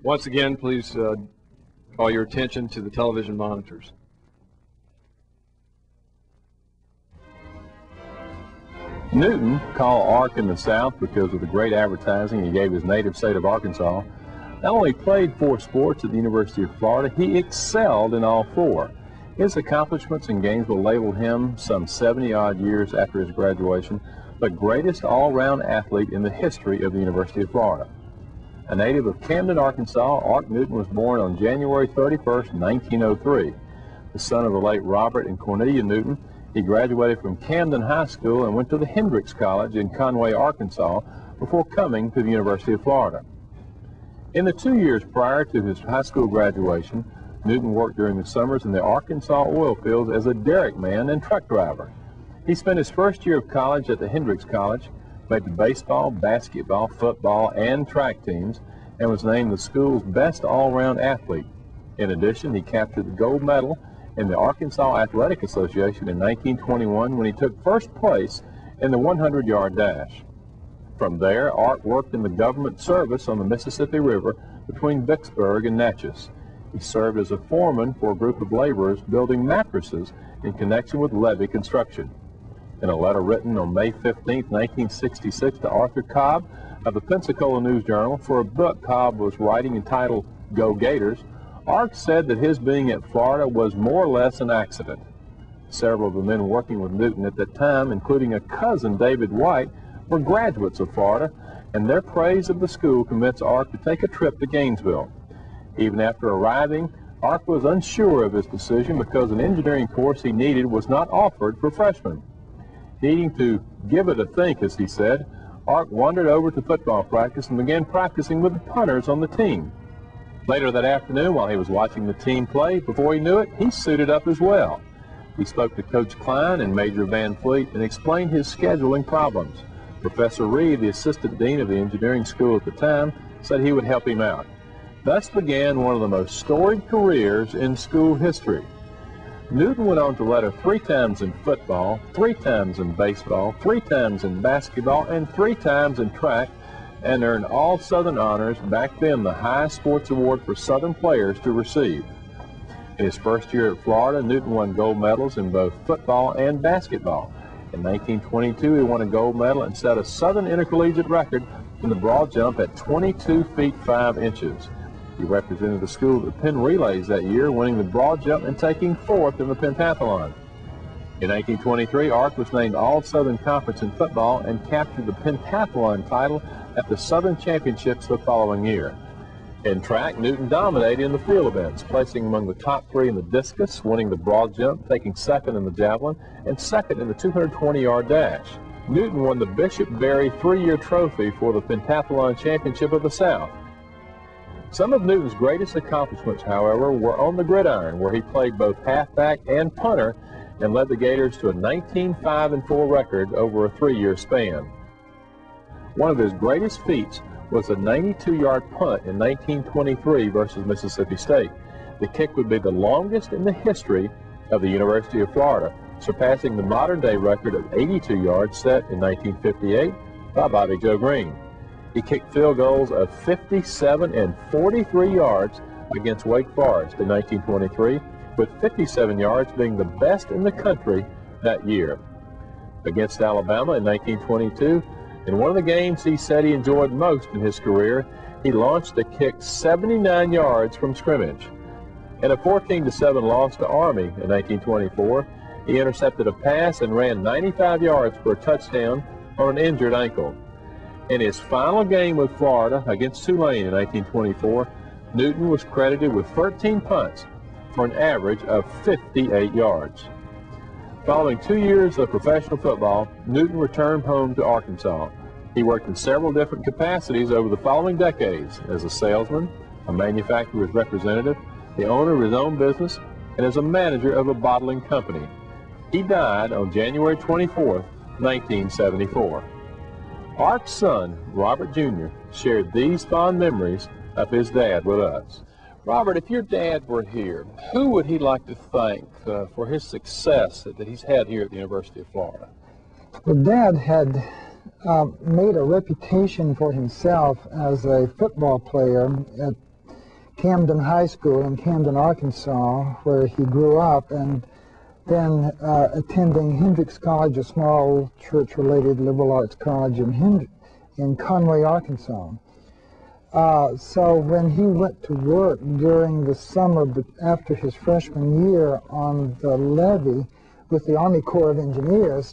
Once again, please call your attention to the television monitors. Newton, called Ark in the South because of the great advertising he gave his native state of Arkansas, not only played 4 sports at the University of Florida, he excelled in all 4. His accomplishments in Gainesville labeled him, some 70-odd years after his graduation, the greatest all-round athlete in the history of the University of Florida. A native of Camden, Arkansas, Ark Newton was born on January 31st, 1903. The son of the late Robert and Cornelia Newton, he graduated from Camden High School and went to the Hendrix College in Conway, Arkansas, before coming to the University of Florida. In the 2 years prior to his high school graduation, Newton worked during the summers in the Arkansas oil fields as a derrick man and truck driver. He spent his first year of college at the Hendrix College, made the baseball, basketball, football, and track teams, and was named the school's best all-round athlete. In addition, he captured the gold medal in the Arkansas Athletic Association in 1921 when he took first place in the 100-yard dash. From there, Ark worked in the government service on the Mississippi River between Vicksburg and Natchez. He served as a foreman for a group of laborers building mattresses in connection with levee construction. In a letter written on May 15, 1966 to Arthur Cobb of the Pensacola News-Journal for a book Cobb was writing entitled Go Gators, Ark said that his being at Florida was more or less an accident. Several of the men working with Newton at that time, including a cousin, David White, were graduates of Florida, and their praise of the school convinced Ark to take a trip to Gainesville. Even after arriving, Ark was unsure of his decision because an engineering course he needed was not offered for freshmen. Needing to give it a think, as he said, Ark wandered over to football practice and began practicing with the punters on the team. Later that afternoon, while he was watching the team play, before he knew it, he suited up as well. He spoke to Coach Klein and Major Van Fleet and explained his scheduling problems. Professor Reed, the assistant dean of the engineering school at the time, said he would help him out. Thus began one of the most storied careers in school history. Newton went on to letter 3 times in football, 3 times in baseball, 3 times in basketball, and 3 times in track, and earned all Southern honors, back then the highest sports award for Southern players to receive. In his first year at Florida, Newton won gold medals in both football and basketball. In 1922, he won a gold medal and set a Southern intercollegiate record in the broad jump at 22 feet 5 inches. He represented the school at the Penn Relays that year, winning the broad jump and taking 4th in the pentathlon. In 1923, Ark was named All-Southern Conference in football and captured the pentathlon title at the Southern Championships the following year. In track, Newton dominated in the field events, placing among the top 3 in the discus, winning the broad jump, taking 2nd in the javelin, and 2nd in the 220-yard dash. Newton won the Bishop Berry 3-year trophy for the Pentathlon Championship of the South. Some of Newton's greatest accomplishments, however, were on the gridiron, where he played both halfback and punter and led the Gators to a 19-5-4 record over a 3-year span. One of his greatest feats was a 92-yard punt in 1923 versus Mississippi State. The kick would be the longest in the history of the University of Florida, surpassing the modern-day record of 82 yards set in 1958 by Bobby Joe Green. He kicked field goals of 57 and 43 yards against Wake Forest in 1923, with 57 yards being the best in the country that year. Against Alabama in 1922, in one of the games he said he enjoyed most in his career, he launched a kick 79 yards from scrimmage. In a 14-7 loss to Army in 1924, he intercepted a pass and ran 95 yards for a touchdown on an injured ankle. In his final game with Florida against Tulane in 1924, Newton was credited with 13 punts for an average of 58 yards. Following 2 years of professional football, Newton returned home to Arkansas. He worked in several different capacities over the following decades: as a salesman, a manufacturer's representative, the owner of his own business, and as a manager of a bottling company. He died on January 24, 1974. Ark's son, Robert Jr., shared these fond memories of his dad with us. Robert, if your dad were here, who would he like to thank for his success that he's had here at the University of Florida? Well, Dad had made a reputation for himself as a football player Camden High School in Camden, Arkansas, where he grew up, and then attending Hendrix College, a small church-related liberal arts college in Conway, Arkansas. So when he went to work during the summer after his freshman year on the levee with the Army Corps of Engineers,